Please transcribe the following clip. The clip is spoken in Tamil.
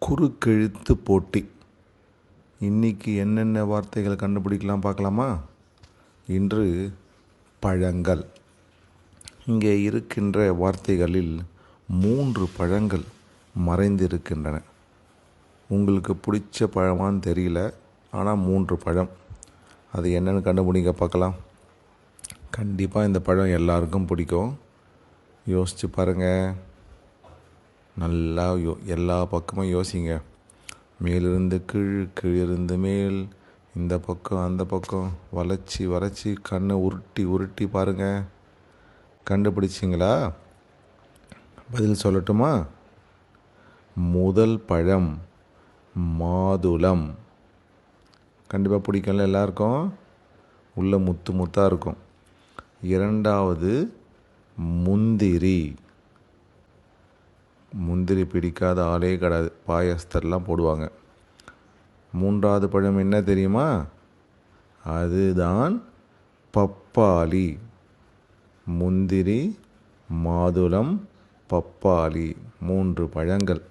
குறுக்கெழுத்து போட்டி. இன்றைக்கி என்னென்ன வார்த்தைகள் கண்டுபிடிக்கலாம் பார்க்கலாமா? இன்று பழங்கள். இங்கே இருக்கின்ற வார்த்தைகளில் 3 பழங்கள் மறைந்திருக்கின்றன. உங்களுக்கு பிடிச்ச பழமான்னு தெரியல, ஆனால் 3 பழம். அது என்னென்னு கண்டுபிடிங்க பார்க்கலாம். கண்டிப்பாக இந்த பழம் எல்லாருக்கும் பிடிக்கும். யோசித்து பாருங்கள். நல்லா எல்லா பக்கமும் யோசிங்க. மேலிருந்து கீழ், கீழிருந்து மேல், இந்த பக்கம் அந்த பக்கம் வளைச்சி கண்ணை உருட்டி பாருங்கள். கண்டுபிடிச்சிங்களா? பதில் சொல்லட்டுமா? முதல் பழம் மாதுளம். கண்டிப்பாக பிடிக்கும்ல எல்லாருக்கும். உள்ள முத்தாக இருக்கும். இரண்டாவது முந்திரி. முந்திரி பிடிக்காத ஆளே கிடையாது. பாயசத்தெல்லாம் போடுவாங்க. மூன்றாவது பழம் என்ன தெரியுமா? அதுதான் பப்பாளி. முந்திரி, மாதுளம், பப்பாளி 3 பழங்கள்.